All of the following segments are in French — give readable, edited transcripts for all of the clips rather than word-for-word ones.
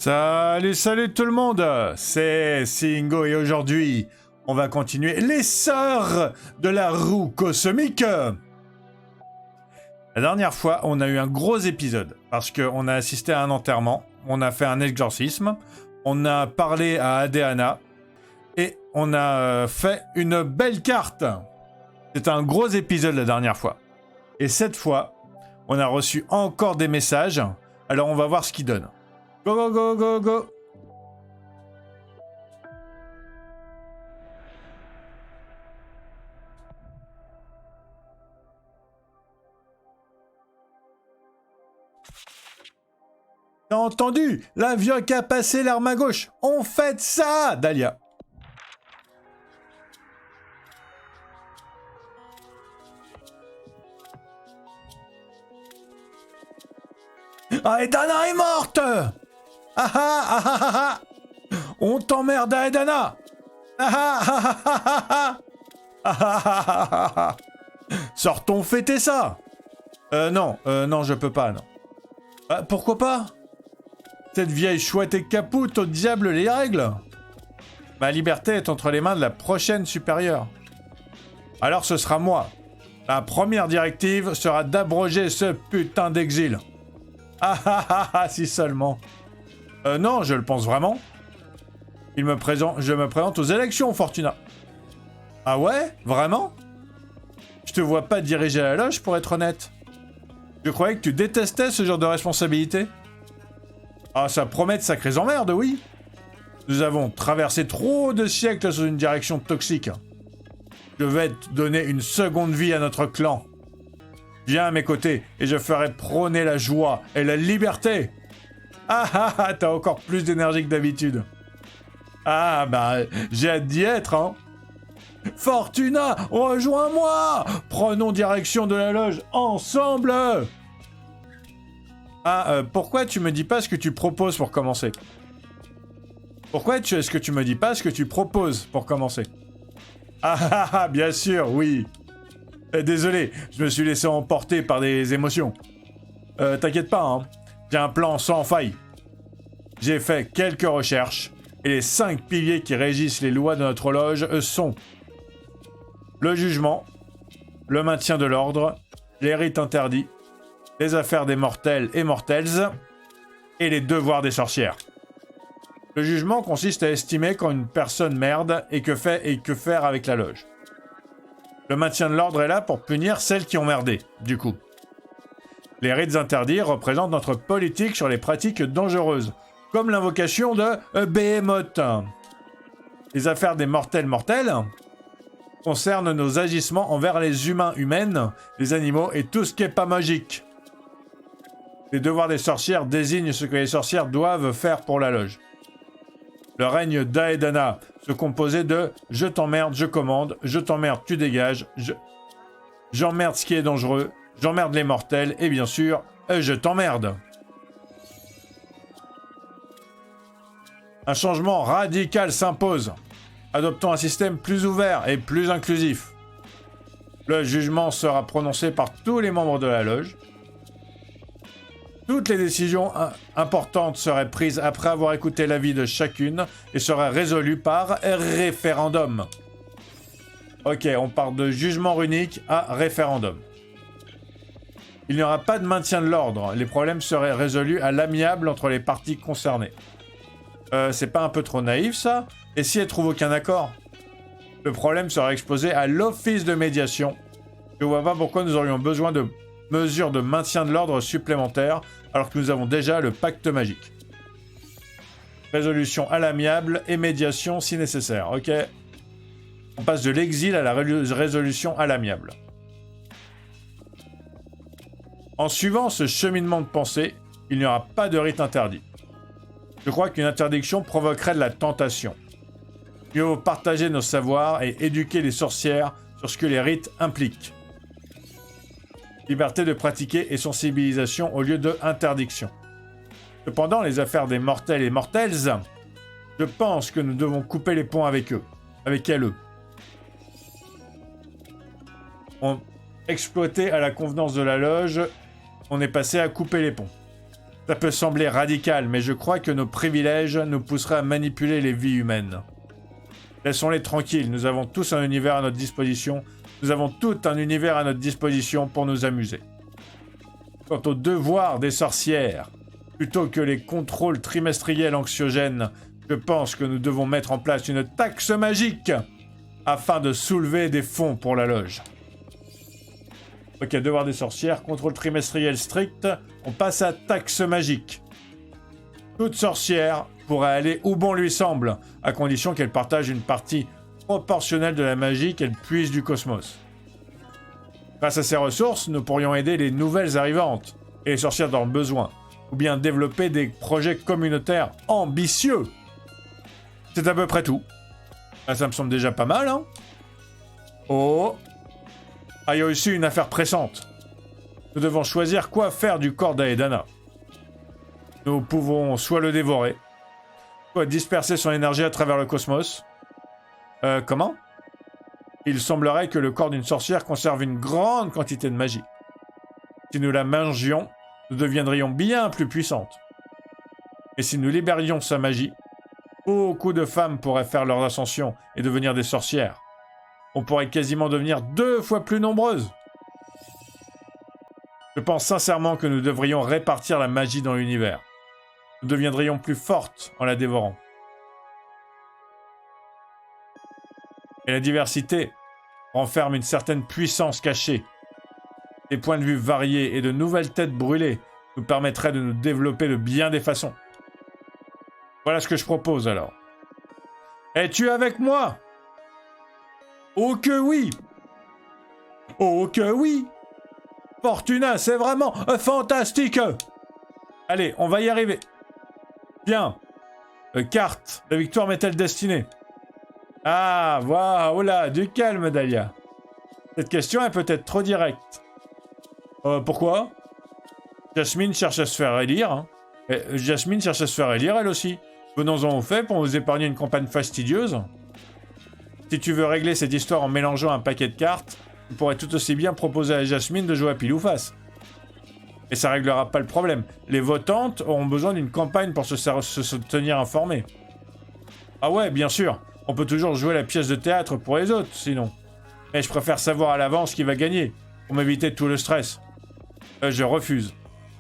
Salut, salut tout le monde, c'est Singo et aujourd'hui, on va continuer les sœurs de la roue cosmique. La dernière fois, on a eu un gros épisode parce qu'on a assisté à un enterrement, on a fait un exorcisme, on a parlé à Adéana et on a fait une belle carte. C'était un gros épisode la dernière fois. Et cette fois, on a reçu encore des messages, alors on va voir ce qu'ils donnent. Go, go, go, go, go. T'as entendu? L'avion qui a passé l'arme à gauche. On fête ça, Dahlia. Ah, Edana est morte. Ah ah ah ah ah. On t'emmerde à Edana. Ah ah ah ah ah ah ah. Sortons fêter ça. Non, je peux pas, non. Pourquoi pas? Cette vieille chouette et capoute, au diable les règles. Ma liberté est entre les mains de la prochaine supérieure. Alors ce sera moi. La première directive sera d'abroger ce putain d'exil. Ah ah ah ah, si seulement. Non, je le pense vraiment. Je me présente aux élections, Fortuna. Ah ouais? Vraiment? Je te vois pas diriger la loge, pour être honnête. Je croyais que tu détestais ce genre de responsabilité. Ah, ça promet de sacrées emmerdes, oui. Nous avons traversé trop de siècles sous une direction toxique. Je vais te donner une seconde vie à notre clan. Viens à mes côtés et je ferai prôner la joie et la liberté. Ah ah ah, t'as encore plus d'énergie que d'habitude. Ah bah, j'ai hâte d'y être, hein. Fortuna, rejoins-moi. Prenons direction de la loge ensemble. Pourquoi tu me dis pas ce que tu proposes pour commencer? Est-ce que tu me dis pas ce que tu proposes pour commencer? Ah ah ah, bien sûr, oui. Désolé, je me suis laissé emporter par des émotions. T'inquiète pas, hein. J'ai un plan sans faille. J'ai fait quelques recherches, et les 5 piliers qui régissent les lois de notre loge sont le jugement, le maintien de l'ordre, les rites interdits, les affaires des mortels et mortels, et les devoirs des sorcières. Le jugement consiste à estimer quand une personne merde et que faire avec la loge. Le maintien de l'ordre est là pour punir celles qui ont merdé, du coup. Les rites interdits représentent notre politique sur les pratiques dangereuses, comme l'invocation de Behemoth. Les affaires des mortels concernent nos agissements envers les humains humaines, les animaux et tout ce qui est pas magique. Les devoirs des sorcières désignent ce que les sorcières doivent faire pour la loge. Le règne d'Aedana se composait de « je t'emmerde, je commande, je t'emmerde, tu dégages, j'emmerde ce qui est dangereux, j'emmerde les mortels, et bien sûr, je t'emmerde ». Un changement radical s'impose. Adoptons un système plus ouvert et plus inclusif. Le jugement sera prononcé par tous les membres de la loge. Toutes les décisions importantes seraient prises après avoir écouté l'avis de chacune et seraient résolues par référendum. Ok, on part de jugement runique à référendum. Il n'y aura pas de maintien de l'ordre. Les problèmes seraient résolus à l'amiable entre les parties concernées. C'est pas un peu trop naïf, ça? Et si elle trouve aucun accord? Le problème sera exposé à l'office de médiation. Je vois pas pourquoi nous aurions besoin de mesures de maintien de l'ordre supplémentaires alors que nous avons déjà le pacte magique. Résolution à l'amiable et médiation si nécessaire, ok? On passe de l'exil à la résolution à l'amiable. En suivant ce cheminement de pensée, il n'y aura pas de rite interdit. Je crois qu'une interdiction provoquerait de la tentation. Mieux vaut partager nos savoirs et éduquer les sorcières sur ce que les rites impliquent. Liberté de pratiquer et sensibilisation au lieu de interdiction. Cependant, les affaires des mortels et mortels, je pense que nous devons couper les ponts avec eux. Avec elles. Exploité à la convenance de la loge, on est passé à couper les ponts. Ça peut sembler radical, mais je crois que nos privilèges nous pousseraient à manipuler les vies humaines. Laissons-les tranquilles, nous avons tous un univers à notre disposition. Nous avons tout un univers à notre disposition pour nous amuser. Quant au devoir des sorcières, plutôt que les contrôles trimestriels anxiogènes, je pense que nous devons mettre en place une taxe magique afin de soulever des fonds pour la loge. Ok, devoir des sorcières, contrôle trimestriel strict, on passe à taxe magique. Toute sorcière pourrait aller où bon lui semble, à condition qu'elle partage une partie proportionnelle de la magie qu'elle puise du cosmos. Grâce à ces ressources, nous pourrions aider les nouvelles arrivantes et les sorcières dans le besoin, ou bien développer des projets communautaires ambitieux. C'est à peu près tout. Ah, ça me semble déjà pas mal, hein? Oh! Ah, il y a aussi une affaire pressante. Nous devons choisir quoi faire du corps d'Aedana. Nous pouvons soit le dévorer, soit disperser son énergie à travers le cosmos. Comment? Il semblerait que le corps d'une sorcière conserve une grande quantité de magie. Si nous la mangions, nous deviendrions bien plus puissantes. Et si nous libérions sa magie, beaucoup de femmes pourraient faire leur ascension et devenir des sorcières. On pourrait quasiment devenir 2 fois plus nombreuses. Je pense sincèrement que nous devrions répartir la magie dans l'univers. Nous deviendrions plus fortes en la dévorant. Et la diversité renferme une certaine puissance cachée. Des points de vue variés et de nouvelles têtes brûlées nous permettraient de nous développer de bien des façons. Voilà ce que je propose alors. Es-tu avec moi? Oh que oui! Oh que oui! Fortuna, c'est vraiment fantastique! Allez, on va y arriver. Bien. Carte. La victoire m'est-elle destinée? Ah, waouh, oh là, du calme, Dahlia. Cette question est peut-être trop directe. Pourquoi? Jasmine cherche à se faire élire. Hein. Jasmine cherche à se faire élire, elle aussi. Venons-en au fait pour nous épargner une campagne fastidieuse. Si tu veux régler cette histoire en mélangeant un paquet de cartes, tu pourrais tout aussi bien proposer à Jasmine de jouer à pile ou face. Et ça réglera pas le problème. Les votantes auront besoin d'une campagne pour se tenir informées. Ah ouais, bien sûr. On peut toujours jouer la pièce de théâtre pour les autres, sinon. Mais je préfère savoir à l'avance qui va gagner, pour m'éviter tout le stress. Je refuse.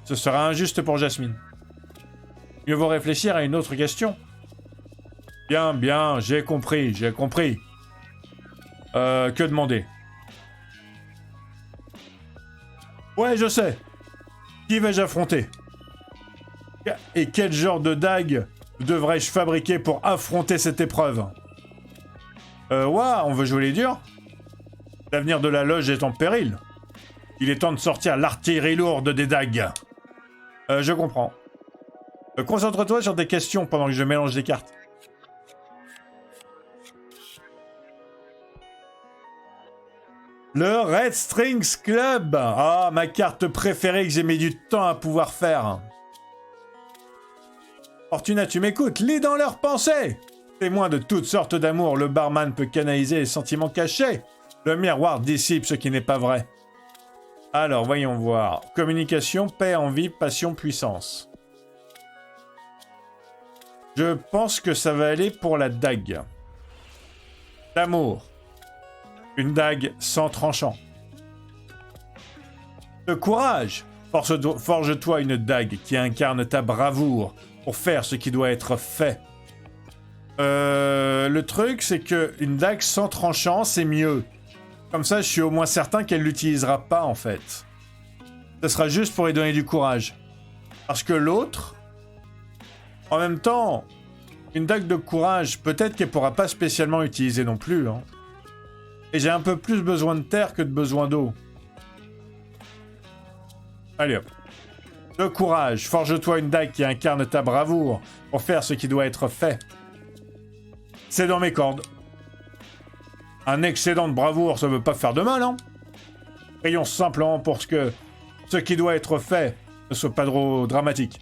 Ce sera injuste pour Jasmine. Mieux vaut réfléchir à une autre question. Bien, bien, j'ai compris, j'ai compris. Que demander? Ouais, je sais. Qui vais-je affronter? Et quel genre de dague devrais-je fabriquer pour affronter cette épreuve? On veut jouer les durs? L'avenir de la loge est en péril. Il est temps de sortir l'artillerie lourde des dagues. Je comprends. Concentre-toi sur tes questions pendant que je mélange les cartes. Le Red Strings Club. Ah, ma carte préférée que j'ai mis du temps à pouvoir faire. Fortuna, tu m'écoutes? Lis dans leurs pensées. Témoin de toutes sortes d'amour, le barman peut canaliser les sentiments cachés. Le miroir dissipe ce qui n'est pas vrai. Alors, voyons voir. Communication, paix, envie, passion, puissance. Je pense que ça va aller pour la dague. L'amour. Une dague sans tranchant. Le courage. Forge-toi une dague qui incarne ta bravoure pour faire ce qui doit être fait. Le truc, c'est que une dague sans tranchant, c'est mieux. Comme ça, je suis au moins certain qu'elle l'utilisera pas, en fait. Ce sera juste pour lui donner du courage. Parce que l'autre... En même temps, une dague de courage, peut-être qu'elle pourra pas spécialement utiliser non plus, hein. Et j'ai un peu plus besoin de terre que de besoin d'eau. Allez hop. De courage, forge-toi une dague qui incarne ta bravoure pour faire ce qui doit être fait. C'est dans mes cordes. Un excédent de bravoure, ça veut pas faire de mal, hein. Prions simplement pour que ce qui doit être fait ne soit pas trop dramatique.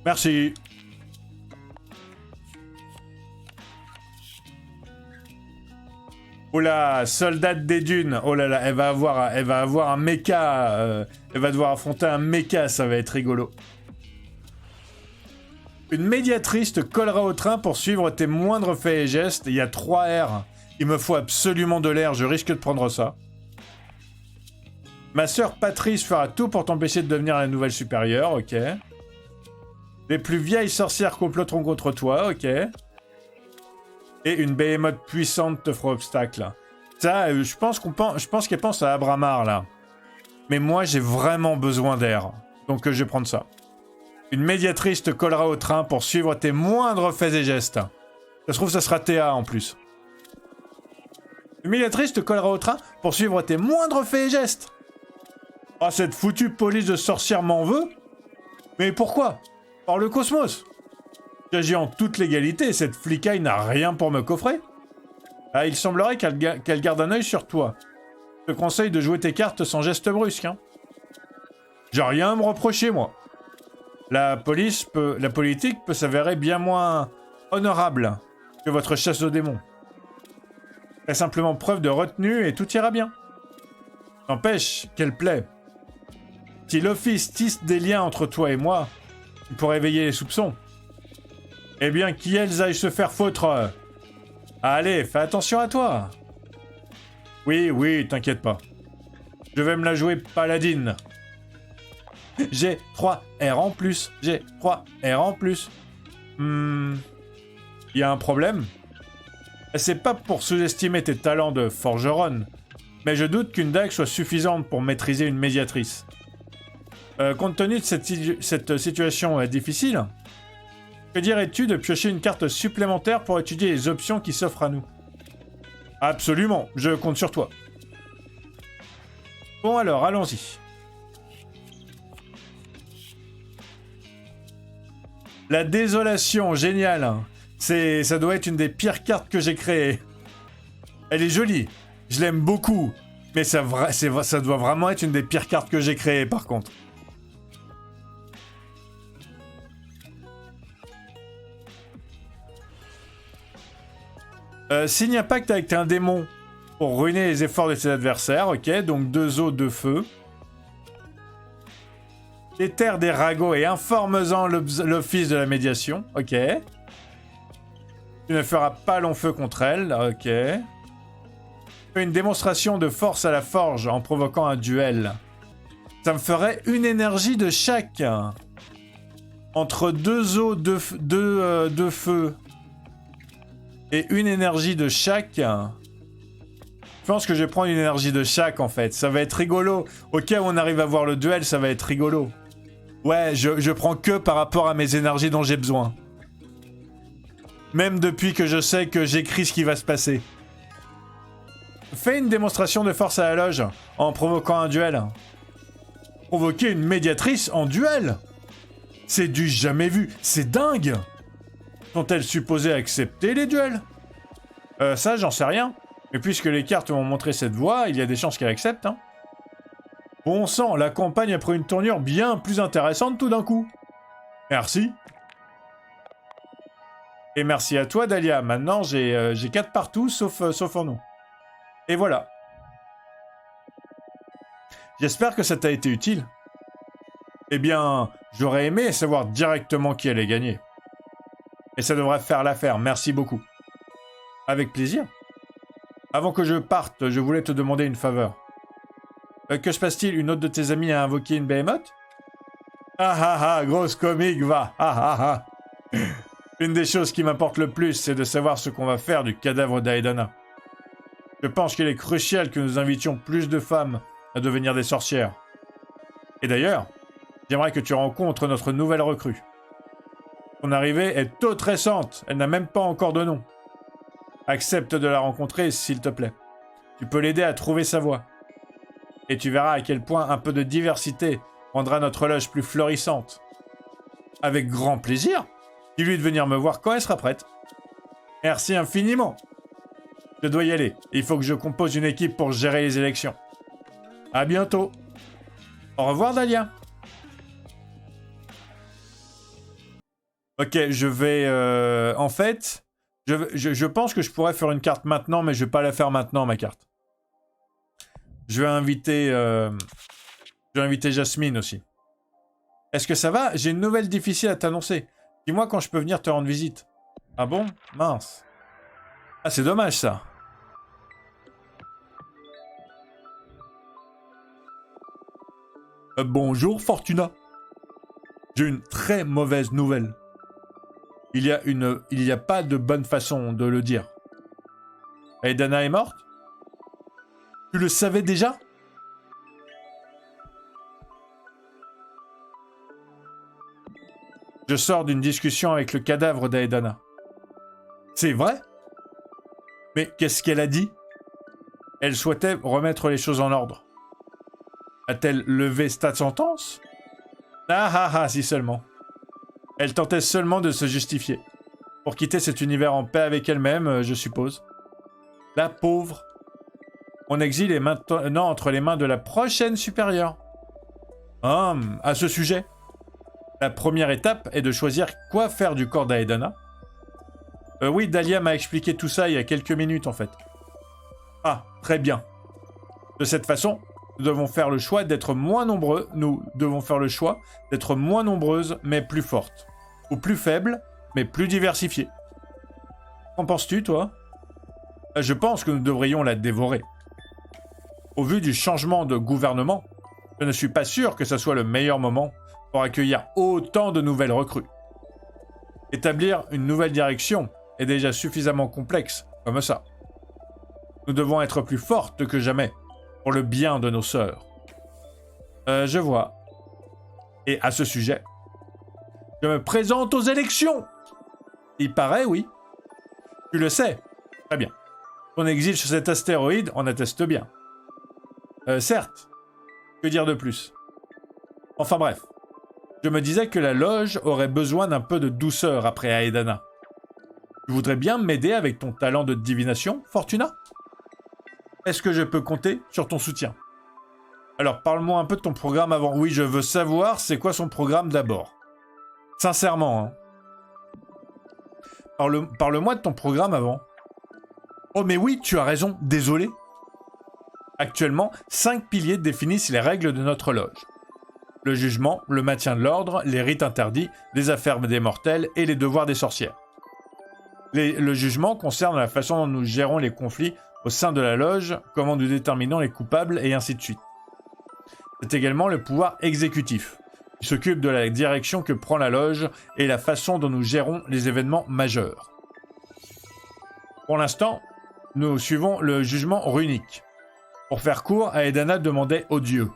Merci. Oula, soldate des dunes. Oh là là, elle va avoir un mecha. Elle va devoir affronter un mecha, ça va être rigolo. Une médiatrice te collera au train pour suivre tes moindres faits et gestes. Il y a 3 R. Il me faut absolument de l'air, je risque de prendre ça. Ma sœur Patrice fera tout pour t'empêcher de devenir la nouvelle supérieure, ok. Les plus vieilles sorcières comploteront contre toi, ok. Et une behemoth puissante te fera obstacle. Ça, je pense qu'elle pense à Abramar, là. Mais moi, j'ai vraiment besoin d'air. Donc, je vais prendre ça. Une médiatrice te collera au train pour suivre tes moindres faits et gestes. Ça se trouve, ça sera Théa, en plus. Une médiatrice te collera au train pour suivre tes moindres faits et gestes. Ah, cette foutue police de sorcière m'en veut. Mais pourquoi? Par le cosmos. J'agis en toute légalité, cette flicaille n'a rien pour me coffrer. Ah, il semblerait qu'elle garde un œil sur toi. Je te conseille de jouer tes cartes sans geste brusque. Hein. J'ai rien à me reprocher, moi. La politique peut s'avérer bien moins honorable que votre chasse aux démons. Fais simplement preuve de retenue et tout ira bien. N'empêche, qu'elle plaît. Si l'office tisse des liens entre toi et moi, pour éveiller les soupçons, eh bien, qu'elles aillent se faire foutre. Allez, fais attention à toi. Oui, t'inquiète pas. Je vais me la jouer paladine. J'ai 3 R en plus. J'ai 3 R en plus. Il y a un problème. C'est pas pour sous-estimer tes talents de forgeronne, mais je doute qu'une dague soit suffisante pour maîtriser une médiatrice. Compte tenu de cette situation difficile, que dirais-tu de piocher une carte supplémentaire pour étudier les options qui s'offrent à nous? Absolument, je compte sur toi. Bon alors, allons-y. La désolation, génial. Ça doit être une des pires cartes que j'ai créées. Elle est jolie, je l'aime beaucoup, mais ça doit vraiment être une des pires cartes que j'ai créées par contre. Signe un pacte avec un démon pour ruiner les efforts de tes adversaires, ok, donc 2 eaux, 2 feux. Déterre des ragots et informe-en l'office de la médiation, ok. Tu ne feras pas long feu contre elle, ok. Fais une démonstration de force à la forge en provoquant un duel. Ça me ferait une énergie de chaque. Entre 2 eaux, 2 feux et une énergie de chaque. Je pense que je vais prendre une énergie de chaque en fait. Ça va être rigolo. Au cas où on arrive à voir le duel, ça va être rigolo. Ouais, je prends que par rapport à mes énergies dont j'ai besoin. Même depuis que je sais que j'écris ce qui va se passer. Fais une démonstration de force à la loge en provoquant un duel. Provoquer une médiatrice en duel? C'est du jamais vu. C'est dingue. Sont-elles supposées accepter les duels? Ça, j'en sais rien. Mais puisque les cartes m'ont montré cette voie, il y a des chances qu'elle accepte. Hein. Bon sang, la campagne a pris une tournure bien plus intéressante tout d'un coup. Merci. Et merci à toi, Dahlia. Maintenant, j'ai 4 partout, sauf en nous. Et voilà. J'espère que ça t'a été utile. Eh bien, j'aurais aimé savoir directement qui allait gagner. Et ça devrait faire l'affaire, merci beaucoup. Avec plaisir. Avant que je parte, je voulais te demander une faveur. Que se passe-t-il? Une autre de tes amies a invoqué une behemoth? Grosse comique, va. Une des choses qui m'importe le plus, c'est de savoir ce qu'on va faire du cadavre d'Aedana. Je pense qu'il est crucial que nous invitions plus de femmes à devenir des sorcières. Et d'ailleurs, j'aimerais que tu rencontres notre nouvelle recrue. Son arrivée est toute récente, elle n'a même pas encore de nom. Accepte de la rencontrer, s'il te plaît. Tu peux l'aider à trouver sa voie. Et tu verras à quel point un peu de diversité rendra notre loge plus florissante. Avec grand plaisir. Dis-lui de venir me voir quand elle sera prête. Merci infiniment. Je dois y aller. Il faut que je compose une équipe pour gérer les élections. À bientôt. Au revoir, Dahlia. Ok, je vais... en fait, je pense que je pourrais faire une carte maintenant, mais je vais pas la faire maintenant, ma carte. Je vais inviter Jasmine aussi. Est-ce que ça va? J'ai une nouvelle difficile à t'annoncer. Dis-moi quand je peux venir te rendre visite. Ah bon? Mince. Ah, c'est dommage, ça. Bonjour, Fortuna. J'ai une très mauvaise nouvelle. Il y a pas de bonne façon de le dire. Aedana est morte? Tu le savais déjà? Je sors d'une discussion avec le cadavre d'Aedana. C'est vrai? Mais qu'est-ce qu'elle a dit? Elle souhaitait remettre les choses en ordre. A-t-elle levé sa sentence? Si seulement. Elle tentait seulement de se justifier. Pour quitter cet univers en paix avec elle-même, je suppose. La pauvre. Mon exil est maintenant entre les mains de la prochaine supérieure. À ce sujet, la première étape est de choisir quoi faire du corps d'Aedana. Oui, Dahlia m'a expliqué tout ça il y a quelques minutes en fait. Ah, très bien. De cette façon, nous devons faire le choix d'être moins nombreux. Nous devons faire le choix d'être moins nombreuses mais plus fortes. Ou plus faibles mais plus diversifiées. Qu'en penses-tu, toi? Je pense que nous devrions la dévorer. Au vu du changement de gouvernement, je ne suis pas sûr que ce soit le meilleur moment pour accueillir autant de nouvelles recrues. Établir une nouvelle direction est déjà suffisamment complexe comme ça. Nous devons être plus fortes que jamais pour le bien de nos sœurs. Je vois. Et à ce sujet, je me présente aux élections. Il paraît, oui. Tu le sais. Très bien. Ton exil sur cet astéroïde en atteste bien. Certes. Que dire de plus? Enfin bref. Je me disais que la loge aurait besoin d'un peu de douceur après Aedana. Tu voudrais bien m'aider avec ton talent de divination, Fortuna? Est-ce que je peux compter sur ton soutien? Alors, parle-moi un peu de ton programme avant. Oui, je veux savoir c'est quoi son programme d'abord. Sincèrement, hein. Parle-moi de ton programme avant. Oh mais oui, tu as raison, désolé. Actuellement, 5 piliers définissent les règles de notre loge. Le jugement, le maintien de l'ordre, les rites interdits, les affaires des mortels et les devoirs des sorcières. Le jugement concerne la façon dont nous gérons les conflits au sein de la loge, comment nous déterminons les coupables et ainsi de suite. C'est également le pouvoir exécutif, qui s'occupe de la direction que prend la loge et la façon dont nous gérons les événements majeurs. Pour l'instant, nous suivons le jugement runique. Pour faire court, Aedana demandait aux dieux.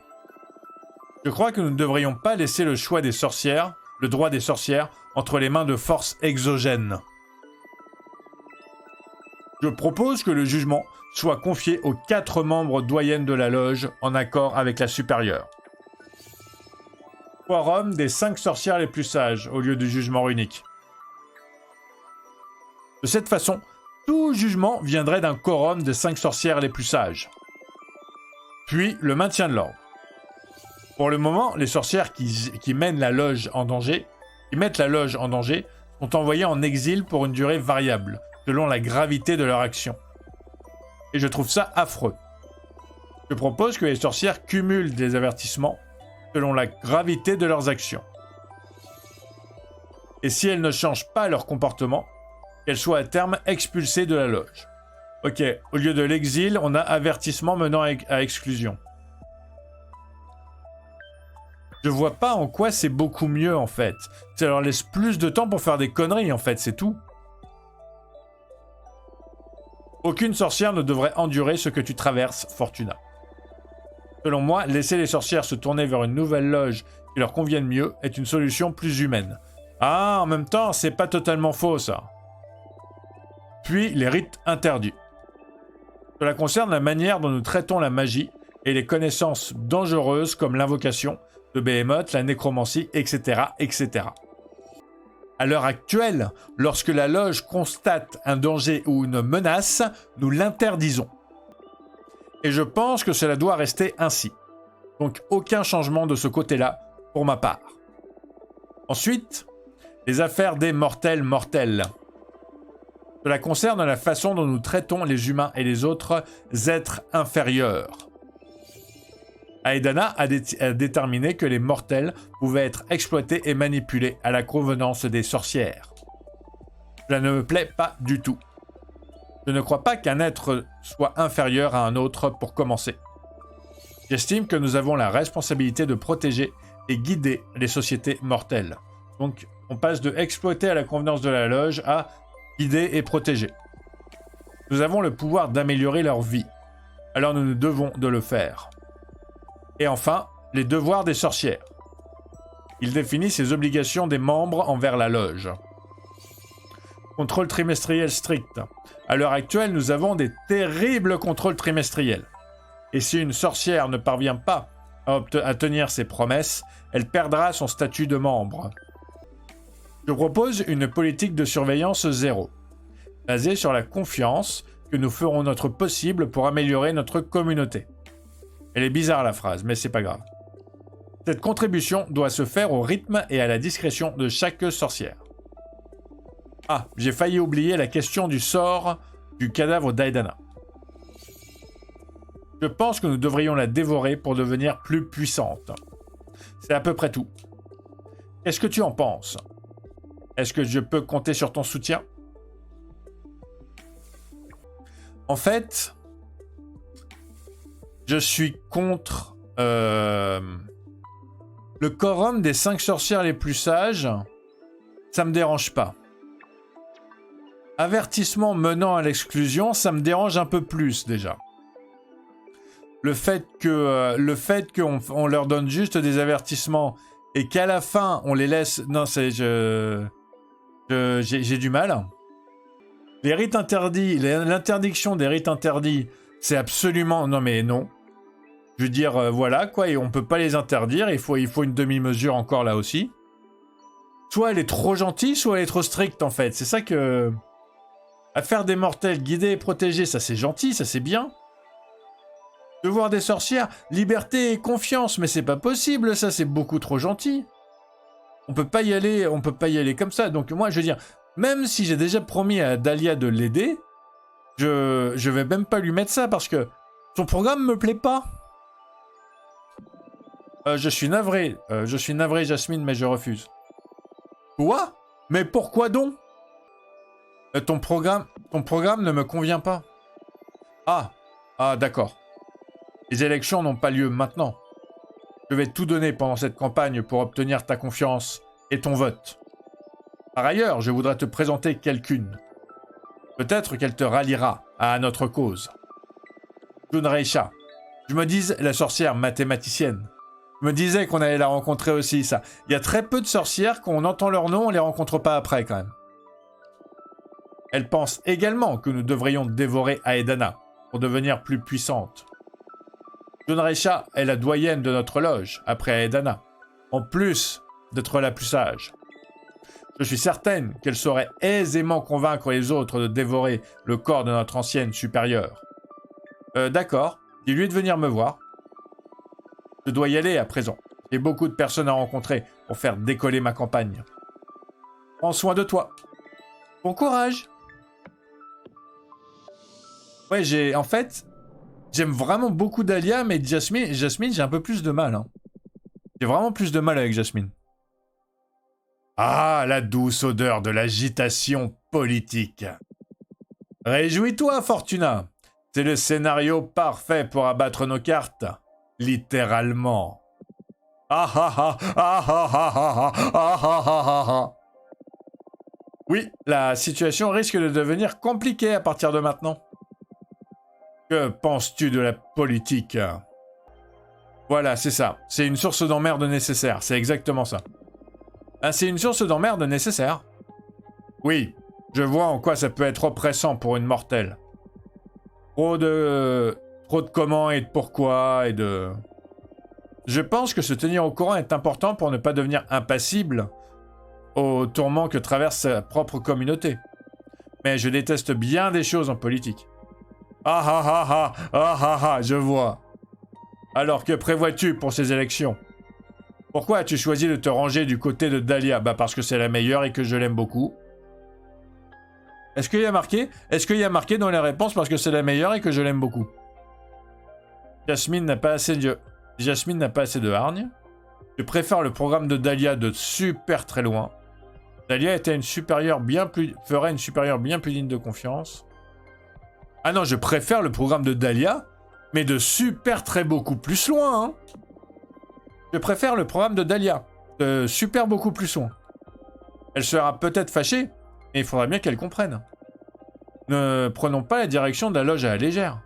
Je crois que nous ne devrions pas laisser le choix des sorcières, le droit des sorcières, entre les mains de forces exogènes. Je propose que le jugement soit confié aux 4 membres doyennes de la loge en accord avec la supérieure. Quorum des 5 sorcières les plus sages au lieu du jugement unique. De cette façon, tout jugement viendrait d'un quorum des 5 sorcières les plus sages. Puis le maintien de l'ordre. Pour le moment, les sorcières qui mettent la loge en danger, sont envoyées en exil pour une durée variable, selon la gravité de leur action. Et je trouve ça affreux. Je propose que les sorcières cumulent des avertissements selon la gravité de leurs actions. Et si elles ne changent pas leur comportement, qu'elles soient à terme expulsées de la loge. Ok, au lieu de l'exil, on a avertissement menant à exclusion. Je vois pas en quoi c'est beaucoup mieux en fait. Ça leur laisse plus de temps pour faire des conneries en fait, c'est tout. Aucune sorcière ne devrait endurer ce que tu traverses, Fortuna. Selon moi, laisser les sorcières se tourner vers une nouvelle loge qui leur convienne mieux est une solution plus humaine. Ah, en même temps, c'est pas totalement faux ça. Puis, les rites interdits. Cela concerne la manière dont nous traitons la magie et les connaissances dangereuses comme l'invocation de Behemoth, la nécromancie, etc., etc. À l'heure actuelle, lorsque la loge constate un danger ou une menace, nous l'interdisons. Et je pense que cela doit rester ainsi. Donc aucun changement de ce côté-là, pour ma part. Ensuite, les affaires des mortels. Cela concerne la façon dont nous traitons les humains et les autres êtres inférieurs. Aedana a déterminé que les mortels pouvaient être exploités et manipulés à la convenance des sorcières. Cela ne me plaît pas du tout. Je ne crois pas qu'un être soit inférieur à un autre pour commencer. J'estime que nous avons la responsabilité de protéger et guider les sociétés mortelles. Donc, on passe de exploiter à la convenance de la loge à guider et protéger. Nous avons le pouvoir d'améliorer leur vie. Alors nous nous devons de le faire. Et enfin, les devoirs des sorcières. Il définit ses obligations des membres envers la loge. Contrôle trimestriel strict. À l'heure actuelle, nous avons des terribles contrôles trimestriels. Et si une sorcière ne parvient pas à tenir ses promesses, elle perdra son statut de membre. Je propose une politique de surveillance zéro, basée sur la confiance que nous ferons notre possible pour améliorer notre communauté. Elle est bizarre la phrase, mais c'est pas grave. Cette contribution doit se faire au rythme et à la discrétion de chaque sorcière. Ah, j'ai failli oublier la question du sort du cadavre d'Aedana. Je pense que nous devrions la dévorer pour devenir plus puissante. C'est à peu près tout. Qu'est-ce que tu en penses? Est-ce que je peux compter sur ton soutien? En fait, je suis contre le quorum des 5 sorcières les plus sages. Ça me dérange pas. Avertissement menant à l'exclusion, ça me dérange un peu plus déjà. Le fait qu'on leur donne juste des avertissements et qu'à la fin on les laisse, non, c'est j'ai du mal. Les rites interdits, l'interdiction des rites interdits, c'est absolument non mais non. Je veux dire voilà quoi, et on peut pas les interdire. Il faut une demi-mesure encore là aussi. Soit elle est trop gentille, soit elle est trop stricte en fait. C'est ça que affaire des mortels, guider et protéger, ça c'est gentil, ça c'est bien. Devoir des sorcières, liberté et confiance, mais c'est pas possible, ça c'est beaucoup trop gentil. On peut pas y aller comme ça. Donc moi je veux dire, même si j'ai déjà promis à Dahlia de l'aider, je vais même pas lui mettre ça parce que son programme me plaît pas. Je suis navré, Jasmine, mais je refuse. Quoi? Mais pourquoi donc? Ton programme ne me convient pas. Ah, d'accord. Les élections n'ont pas lieu maintenant. Je vais tout donner pendant cette campagne pour obtenir ta confiance et ton vote. Par ailleurs, je voudrais te présenter quelqu'une. Peut-être qu'elle te ralliera à notre cause. Junreisha. Je me dis la sorcière mathématicienne. Je me disais qu'on allait la rencontrer aussi, ça. Il y a très peu de sorcières, quand on entend leur nom, on les rencontre pas après, quand même. Elle pense également que nous devrions dévorer Aedana pour devenir plus puissante. Junreisha est la doyenne de notre loge, après Aedana, en plus d'être la plus sage. Je suis certaine qu'elle saurait aisément convaincre les autres de dévorer le corps de notre ancienne supérieure. D'accord, dis-lui de venir me voir. Je dois y aller à présent. J'ai beaucoup de personnes à rencontrer pour faire décoller ma campagne. Prends soin de toi. Bon courage. Ouais, en fait, j'aime vraiment beaucoup Dahlia, mais Jasmine, j'ai un peu plus de mal. Hein. J'ai vraiment plus de mal avec Jasmine. Ah, la douce odeur de l'agitation politique. Réjouis-toi, Fortuna. C'est le scénario parfait pour abattre nos cartes. Littéralement. Ah ah ah ah ah ah ah ah ah ah. Oui, la situation risque de devenir compliquée à partir de maintenant. Que penses-tu de la politique? Voilà, c'est ça. C'est une source d'emmerde nécessaire. C'est exactement ça. Ah, c'est une source d'emmerde nécessaire. Oui, je vois en quoi ça peut être oppressant pour une mortelle. Trop de comment et de pourquoi et de... Je pense que se tenir au courant est important pour ne pas devenir impassible aux tourments que traverse sa propre communauté. Mais je déteste bien des choses en politique. Ah ah ah ah ah ah ah, je vois. Alors que prévois-tu pour ces élections? Pourquoi as-tu choisi de te ranger du côté de Dahlia? Bah parce que c'est la meilleure et que je l'aime beaucoup. Est-ce qu'il y a marqué dans les réponses parce que c'est la meilleure et que je l'aime beaucoup? Jasmine n'a pas assez de... Si Jasmine n'a pas assez de hargne, je préfère le programme de Dahlia de super très loin. Dahlia était ferait une supérieure bien plus digne de confiance. Ah non, je préfère le programme de Dahlia, mais de super très beaucoup plus loin. Hein. Je préfère le programme de Dahlia, de super beaucoup plus loin. Elle sera peut-être fâchée, mais il faudra bien qu'elle comprenne. Ne prenons pas la direction de la loge à la légère.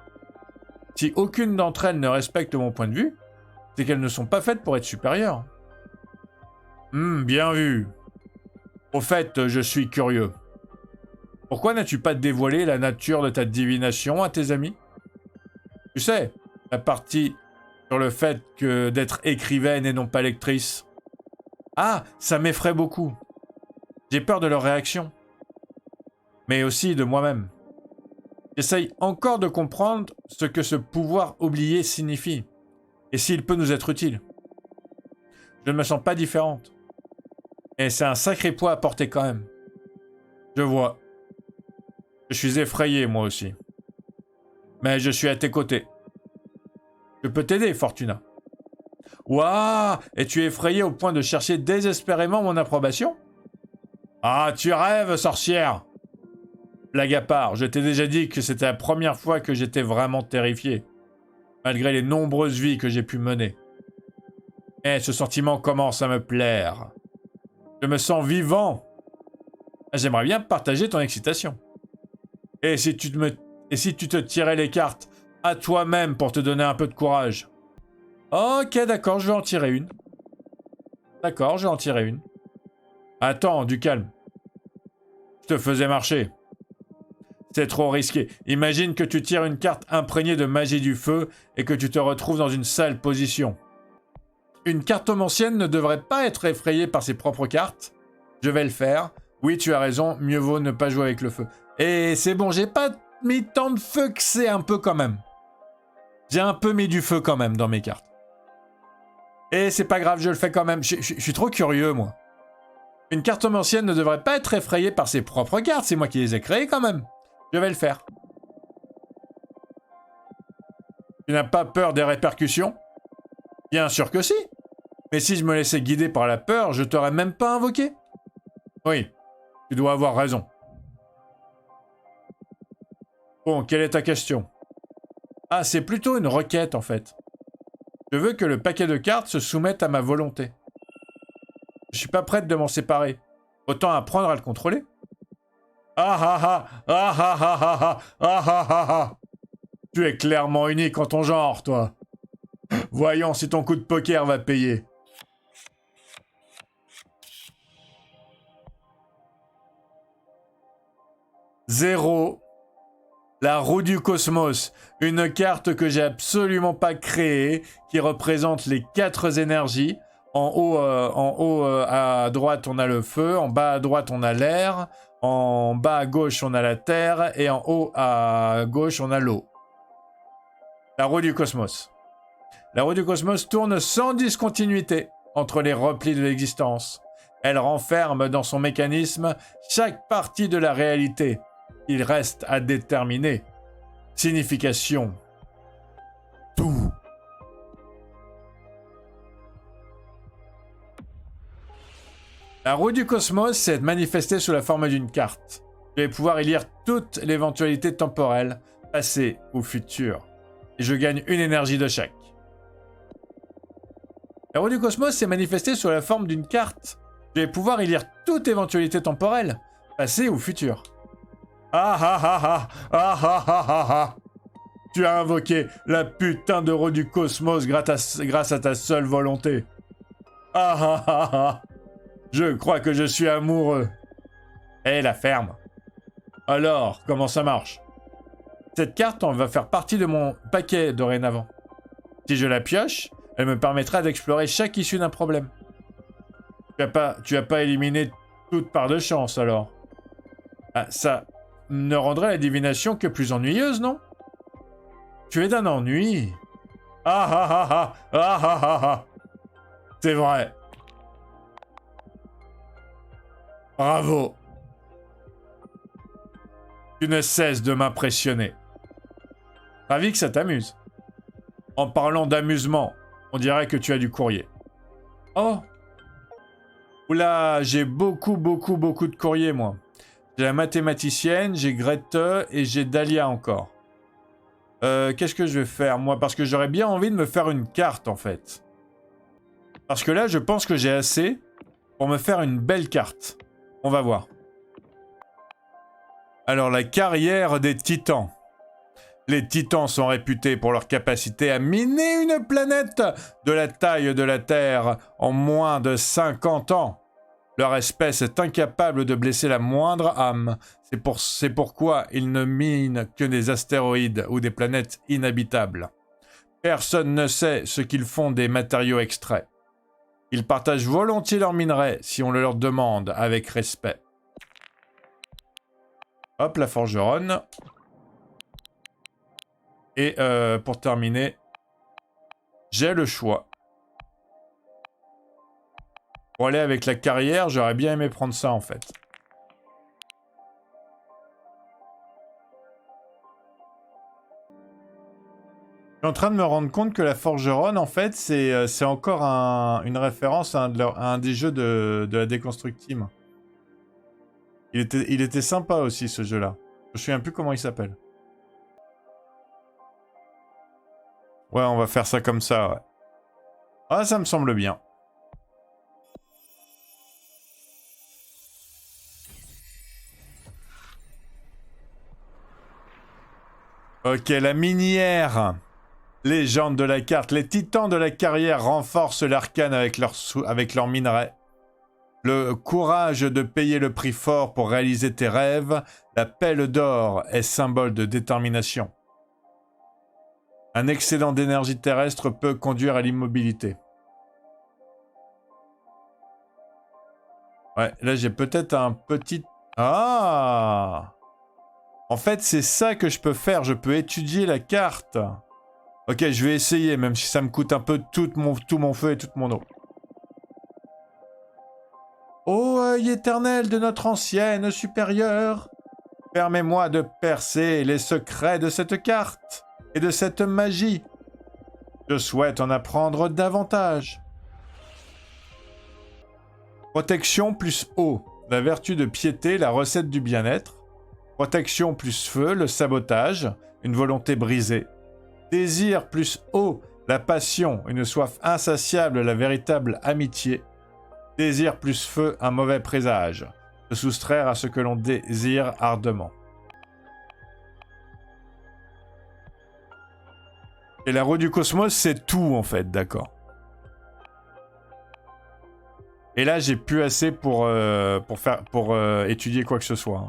Si aucune d'entre elles ne respecte mon point de vue, c'est qu'elles ne sont pas faites pour être supérieures. Bien vu. Au fait, je suis curieux. Pourquoi n'as-tu pas dévoilé la nature de ta divination à tes amis? Tu sais, la partie sur le fait que d'être écrivaine et non pas lectrice. Ah, ça m'effraie beaucoup. J'ai peur de leur réaction. Mais aussi de moi-même. J'essaye encore de comprendre ce que ce pouvoir oublié signifie. Et s'il peut nous être utile. Je ne me sens pas différente. Et c'est un sacré poids à porter quand même. Je vois. Je suis effrayé, moi aussi. Mais je suis à tes côtés. Je peux t'aider, Fortuna. Waouh! Es-tu effrayé au point de chercher désespérément mon approbation? Ah, tu rêves, sorcière! Blague à part, je t'ai déjà dit que c'était la première fois que j'étais vraiment terrifié. Malgré les nombreuses vies que j'ai pu mener. Et ce sentiment commence à me plaire. Je me sens vivant. J'aimerais bien partager ton excitation. Et si tu te tirais les cartes à toi-même pour te donner un peu de courage? Ok, d'accord, je vais en tirer une. D'accord, je vais en tirer une. Attends, du calme. Je te faisais marcher. C'est trop risqué. Imagine que tu tires une carte imprégnée de magie du feu et que tu te retrouves dans une sale position. Une cartomancienne ne devrait pas être effrayée par ses propres cartes. Je vais le faire. Oui, tu as raison, mieux vaut ne pas jouer avec le feu. Et c'est bon, j'ai pas mis tant de feu que c'est un peu quand même. J'ai un peu mis du feu quand même dans mes cartes. Et c'est pas grave, je le fais quand même. Je suis trop curieux, moi. Une cartomancienne ne devrait pas être effrayée par ses propres cartes, c'est moi qui les ai créées quand même. Je vais le faire. Tu n'as pas peur des répercussions? Bien sûr que si. Mais si je me laissais guider par la peur, je t'aurais même pas invoqué. Oui, tu dois avoir raison. Bon, quelle est ta question? Ah, c'est plutôt une requête en fait. Je veux que le paquet de cartes se soumette à ma volonté. Je suis pas prête de m'en séparer. Autant apprendre à le contrôler. Ah ah ah ah ah ah ah ah ah ah ah. Tu es clairement unique en ton genre, toi. Voyons si ton coup de poker va payer. Zéro. La roue du cosmos. Une carte que j'ai absolument pas créée, qui représente les 4 énergies. En haut à droite, on a le feu. En bas à droite, on a l'air. En bas à gauche, on a la terre. Et en haut à gauche, on a l'eau. La roue du cosmos. La roue du cosmos tourne sans discontinuité entre les replis de l'existence. Elle renferme dans son mécanisme chaque partie de la réalité. Il reste à déterminer. Signification. Tout. La roue du cosmos s'est manifestée sous la forme d'une carte. Je vais pouvoir y lire toute l'éventualité temporelle, passée ou future. Et je gagne une énergie de chaque. La roue du cosmos s'est manifestée sous la forme d'une carte. Je vais pouvoir y lire toute éventualité temporelle, passée ou future. Ah ah ah ah ah ah ah ah ah. Tu as invoqué la putain de roue du cosmos grâce à ta seule volonté. Ah ah ah ah. Je crois que je suis amoureux. Eh, la ferme. Alors, comment ça marche? Cette carte va faire partie de mon paquet dorénavant. Si je la pioche, elle me permettra d'explorer chaque issue d'un problème. Tu as pas éliminé toute part de chance, alors. Ah, ça ne rendrait la divination que plus ennuyeuse, non? Tu es d'un ennui. Ah ah ah ah ah ah ah ah. C'est vrai. Bravo. Tu ne cesses de m'impressionner. Ravi que ça t'amuse. En parlant d'amusement, On dirait que tu as du courrier. Oh! Oula, j'ai beaucoup de courrier, moi. J'ai la mathématicienne, j'ai Grete et j'ai Dahlia encore. Qu'est-ce que je vais faire, moi? Parce que j'aurais bien envie de me faire une carte, en fait. Parce que là, je pense que j'ai assez pour me faire une belle carte. On va voir. Alors, la carrière des titans. Les titans sont réputés pour leur capacité à miner une planète de la taille de la Terre en moins de 50 ans. Leur espèce est incapable de blesser la moindre âme. C'est pourquoi ils ne minent que des astéroïdes ou des planètes inhabitables. Personne ne sait ce qu'ils font des matériaux extraits. Ils partagent volontiers leurs minerais si on le leur demande avec respect. Hop, la forgeronne. Et pour terminer, j'ai le choix. Pour aller avec la carrière, j'aurais bien aimé prendre ça en fait. Je suis en train de me rendre compte que la forgeronne, en fait, c'est encore une référence à un des jeux de la Deconstruct Team. Il était sympa aussi ce jeu-là. Je ne me souviens plus comment il s'appelle. Ouais, on va faire ça comme ça, ouais. Ah, ça me semble bien. Ok, la minière. Légende de la carte. Les titans de la carrière renforcent l'arcane avec leurs minerais. Le courage de payer le prix fort pour réaliser tes rêves. La pelle d'or est symbole de détermination. Un excédent d'énergie terrestre peut conduire à l'immobilité. Ouais, là j'ai peut-être un petit... Ah! En fait, c'est ça que je peux faire. Je peux étudier la carte. Ok, je vais essayer, même si ça me coûte un peu tout mon feu et toute mon eau. Ô œil éternel de notre ancienne supérieure, permets-moi de percer les secrets de cette carte et de cette magie. Je souhaite en apprendre davantage. Protection plus eau, la vertu de piété, la recette du bien-être. Protection plus feu, le sabotage, une volonté brisée. Désir plus eau, la passion, une soif insatiable, la véritable amitié. Désir plus feu, un mauvais présage. Se soustraire à ce que l'on désire ardemment. Et la roue du cosmos, c'est tout en fait, d'accord. Et là, j'ai plus assez pour étudier quoi que ce soit.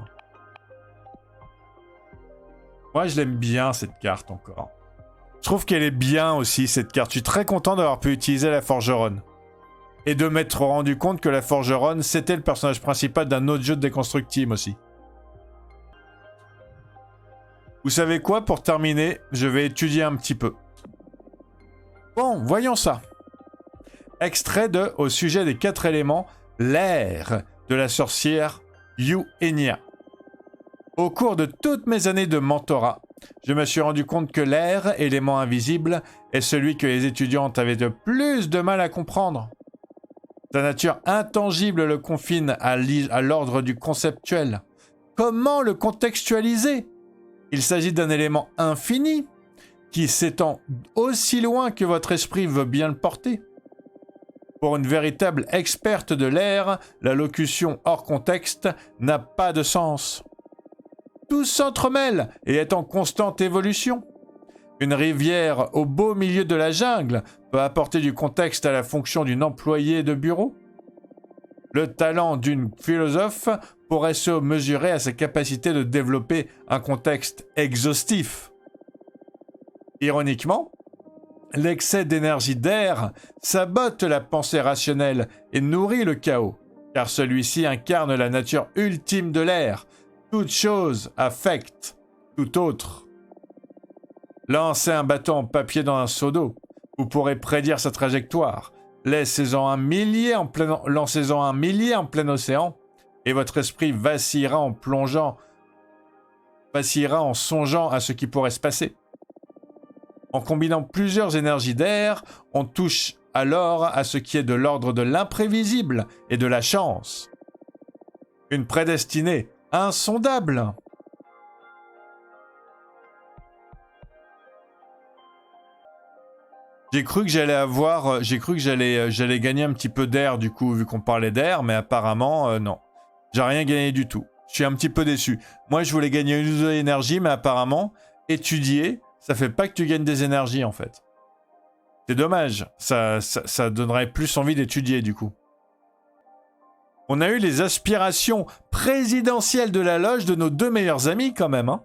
Moi, je l'aime bien cette carte encore. Je trouve qu'elle est bien aussi cette carte. Je suis très content d'avoir pu utiliser la forgeronne. Et de m'être rendu compte que la forgeronne, c'était le personnage principal d'un autre jeu de Deconstruct Team aussi. Vous savez quoi, pour terminer, je vais étudier un petit peu. Bon, voyons ça. Extrait de Au sujet des 4 éléments, l'air de la sorcière Eugenia. Au cours de toutes mes années de mentorat, je me suis rendu compte que l'air, élément invisible, est celui que les étudiantes avaient le plus de mal à comprendre. Sa nature intangible le confine à l'ordre du conceptuel. Comment le contextualiser? Il s'agit d'un élément infini qui s'étend aussi loin que votre esprit veut bien le porter. Pour une véritable experte de l'air, la locution hors contexte n'a pas de sens. Tout s'entremêle et est en constante évolution. Une rivière au beau milieu de la jungle peut apporter du contexte à la fonction d'une employée de bureau. Le talent d'une philosophe pourrait se mesurer à sa capacité de développer un contexte exhaustif. Ironiquement, l'excès d'énergie d'air sabote la pensée rationnelle et nourrit le chaos, car celui-ci incarne la nature ultime de l'air. Toute chose affecte tout autre. Lancez un bâton en papier dans un seau d'eau. Vous pourrez prédire sa trajectoire. Lancez-en un millier en plein océan, et votre esprit vacillera en songeant à ce qui pourrait se passer. En combinant plusieurs énergies d'air, on touche alors à ce qui est de l'ordre de l'imprévisible et de la chance. Une prédestinée insondable. J'ai cru que j'allais gagner un petit peu d'air du coup, vu qu'on parlait d'air, mais apparemment, non. J'ai rien gagné du tout. Je suis un petit peu déçu. Moi, je voulais gagner une ou deux énergies, mais apparemment, étudier, ça fait pas que tu gagnes des énergies, en fait. C'est dommage. Ça donnerait plus envie d'étudier, du coup. On a eu les aspirations présidentielles de la loge de nos deux meilleurs amis, quand même, hein.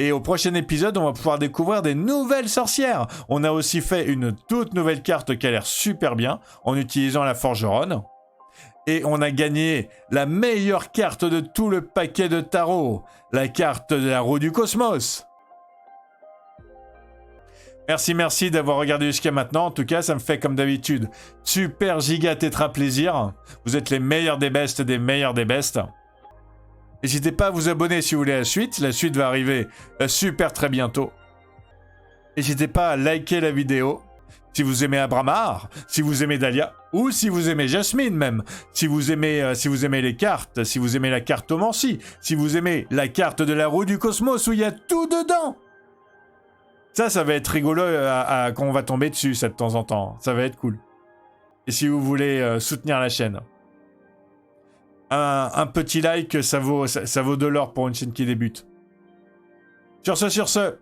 Et au prochain épisode, on va pouvoir découvrir des nouvelles sorcières. On a aussi fait une toute nouvelle carte qui a l'air super bien, en utilisant la forgeronne. Et on a gagné la meilleure carte de tout le paquet de tarot, la carte de la roue du cosmos. Merci d'avoir regardé jusqu'à maintenant. En tout cas, ça me fait comme d'habitude super giga tétra plaisir. Vous êtes les meilleurs des bestes des meilleurs des bestes. N'hésitez pas à vous abonner si vous voulez la suite. La suite va arriver super très bientôt. N'hésitez pas à liker la vidéo. Si vous aimez Abramar, si vous aimez Dahlia, ou si vous aimez Jasmine même, si vous aimez les cartes, si vous aimez la cartomancie, si vous aimez la carte de la roue du cosmos où il y a tout dedans. Ça va être rigolo quand on va tomber dessus, ça, de temps en temps. Ça va être cool. Et si vous voulez soutenir la chaîne, un petit like, ça vaut de l'or pour une chaîne qui débute. Sur ce,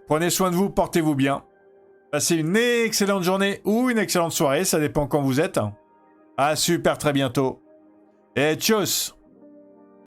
prenez soin de vous, portez-vous bien. Passez une excellente journée ou une excellente soirée, ça dépend quand vous êtes. À super très bientôt. Et tchuss!